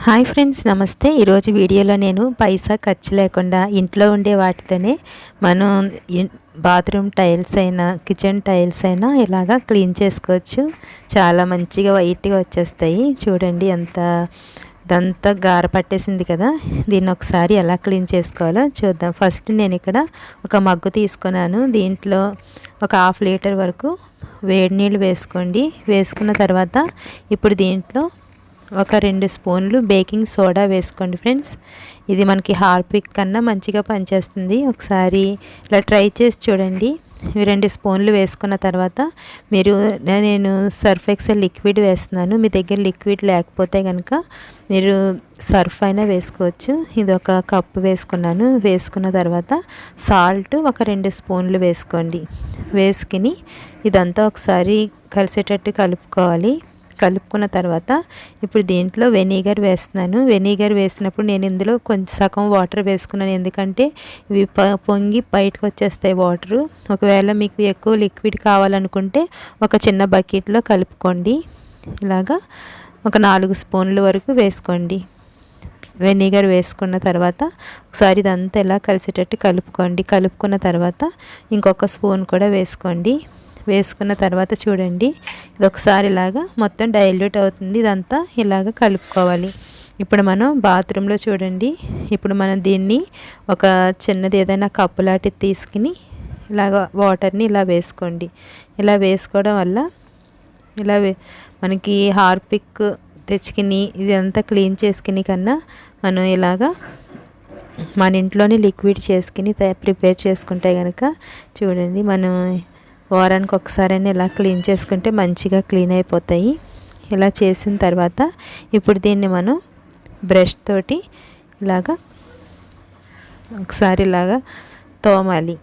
Hi friends, నమస్తే. ఈరోజు వీడియోలో నేను పైసా ఖర్చు లేకుండా ఇంట్లో ఉండే వాటితోనే మనం బాత్రూమ్ టైల్స్ అయినా కిచెన్ టైల్స్ అయినా ఇలాగా క్లీన్ చేసుకోవచ్చు. చాలా మంచిగా వైట్గా వచ్చేస్తాయి. చూడండి ఇదంతా గార పట్టేసింది కదా. దీన్ని ఒకసారి ఎలా క్లీన్ చేసుకోవాలో చూద్దాం. ఫస్ట్ నేను ఇక్కడ ఒక మగ్గు తీసుకున్నాను. దీంట్లో ఒక 1/2 లీటర్ వరకు వేడి నీళ్ళు వేసుకోండి. వేసుకున్న తర్వాత ఇప్పుడు దీంట్లో ఒక 2 స్పూన్లు బేకింగ్ సోడా వేసుకోండి ఫ్రెండ్స్. ఇది మనకి హార్పిక్ కన్నా మంచిగా పనిచేస్తుంది. ఒకసారి ఇలా ట్రై చేసి చూడండి. 2 స్పూన్లు వేసుకున్న తర్వాత నేను సర్ఫ్ ఎక్సెల్ లిక్విడ్ వేస్తున్నాను. మీ దగ్గర లిక్విడ్ లేకపోతే కనుక మీరు సర్ఫ్ అయినా వేసుకోవచ్చు. ఇది ఒక కప్పు వేసుకున్నాను. వేసుకున్న తర్వాత సాల్ట్ ఒక 2 స్పూన్లు వేసుకోండి. వేసుకుని ఇదంతా ఒకసారి కలిసేటట్టు కలుపుకోవాలి. కలుపుకున్న తర్వాత ఇప్పుడు దీంట్లో వెనిగర్ వేస్తున్నాను. వెనిగర్ వేసినప్పుడు నేను ఇందులో కొంచెం సగం వాటర్ వేసుకున్నాను. ఎందుకంటే ఇవి పొంగి బయటకు వచ్చేస్తాయి వాటరు. ఒకవేళ మీకు ఎక్కువ లిక్విడ్ కావాలనుకుంటే ఒక చిన్న బకెట్లో కలుపుకోండి. ఇలాగా ఒక 4 స్పూన్ల వరకు వేసుకోండి. వెనిగర్ వేసుకున్న తర్వాత ఒకసారి ఇదంతా ఇలా కలిసేటట్టు కలుపుకోండి. కలుపుకున్న తర్వాత ఇంకొక స్పూన్ కూడా వేసుకోండి. వేసుకున్న తర్వాత చూడండి, ఇది ఒకసారి ఇలాగా మొత్తం డైల్యూట్ అవుతుంది. ఇదంతా ఇలాగ కలుపుకోవాలి. ఇప్పుడు మనం బాత్రూంలో చూడండి, ఇప్పుడు మనం దీన్ని ఒక చిన్నది ఏదైనా కప్పు లాంటిది తీసుకుని ఇలాగ వాటర్ని ఇలా వేసుకోండి. ఇలా వేసుకోవడం వల్ల ఇలా మనకి హార్పిక్ తెచ్చుకుని ఇదంతా క్లీన్ చేసుకుని కన్నా మనం ఇలాగా మన ఇంట్లోనే లిక్విడ్ చేసుకుని ప్రిపేర్ చేసుకుంటే కనుక చూడండి, మనం వారానికి ఒకసారైనా ఇలా క్లీన్ చేసుకుంటే మంచిగా క్లీన్ అయిపోతాయి. ఇలా చేసిన తర్వాత ఇప్పుడు దీన్ని మనం బ్రష్ తోటి ఇలాగా ఒకసారి ఇలాగా తోమాలి.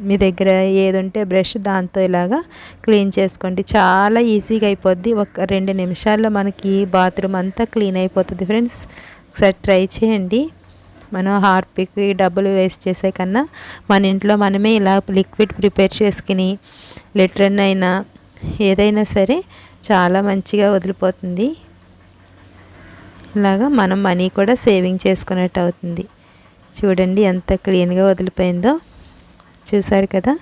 మీ దగ్గర ఏది ఉంటే బ్రష్ దాంతో ఇలాగా క్లీన్ చేసుకోండి. చాలా ఈజీగా అయిపోద్ది. ఒక 2 నిమిషాల్లో మనకి బాత్రూమ్ అంతా క్లీన్ అయిపోతుంది ఫ్రెండ్స్. ఒకసారి ట్రై చేయండి. మనం హార్పిక్ డబ్బులు వేస్ట్ చేసే కన్నా మన ఇంట్లో మనమే ఇలా లిక్విడ్ ప్రిపేర్ చేసుకుని లిట్రన్ అయినా ఏదైనా సరే చాలా మంచిగా వదిలిపోతుంది. ఇలాగా మనం మనీ కూడా సేవింగ్ చేసుకున్నట్టు అవుతుంది. చూడండి ఎంత క్లీన్గా వదిలిపోయిందో. చూసారు కదా,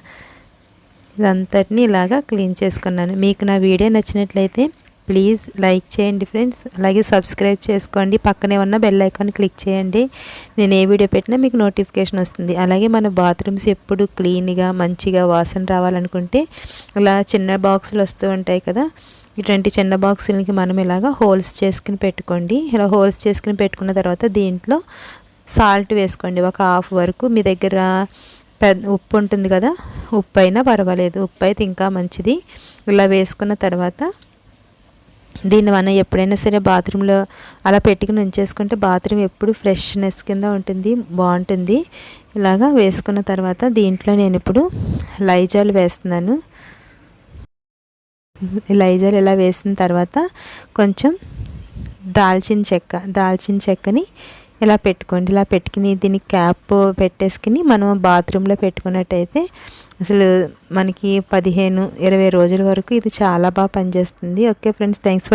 ఇదంతటిని ఇలాగా క్లీన్ చేసుకున్నాను. మీకు నా వీడియో నచ్చినట్లయితే ప్లీజ్ లైక్ చేయండి ఫ్రెండ్స్. అలాగే సబ్స్క్రైబ్ చేసుకోండి. పక్కనే ఉన్న బెల్ ఐకాన్ క్లిక్ చేయండి. నేను ఏ వీడియో పెట్టినా మీకు నోటిఫికేషన్ వస్తుంది. అలాగే మన బాత్రూమ్స్ ఎప్పుడు క్లీన్గా మంచిగా వాసన రావాలనుకుంటే ఇలా చిన్న బాక్సులు వస్తూ ఉంటాయి కదా, ఇటువంటి చిన్న బాక్సులకి మనం ఇలాగా హోల్స్ చేసుకుని పెట్టుకోండి. ఇలా హోల్స్ చేసుకుని పెట్టుకున్న తర్వాత దీంట్లో సాల్ట్ వేసుకోండి. ఒక 1/2 వరకు. మీ దగ్గర ఉప్పు ఉంటుంది కదా, ఉప్పు అయినా పర్వాలేదు. ఉప్పు అయితే ఇంకా మంచిది. ఇలా వేసుకున్న తర్వాత దీన్ని మనం ఎప్పుడైనా సరే బాత్రూంలో అలా పెట్టుకుని ఉంచేసుకుంటే బాత్రూమ్ ఎప్పుడు ఫ్రెష్నెస్ కింద ఉంటుంది, బాగుంటుంది. ఇలాగా వేసుకున్న తర్వాత దీంట్లో నేను ఇప్పుడు లైజాల్ వేస్తున్నాను. లైజాల్ ఇలా వేసిన తర్వాత కొంచెం దాల్చిన చెక్కని ఇలా పెట్టుకోండి. ఇలా పెట్టుకుని దీనికి క్యాప్ పెట్టేసుకుని మనం బాత్రూంలో పెట్టుకున్నట్టయితే అసలు మనకి 15-20 రోజుల వరకు ఇది చాలా బాగా పనిచేస్తుంది. Okay friends, thanks for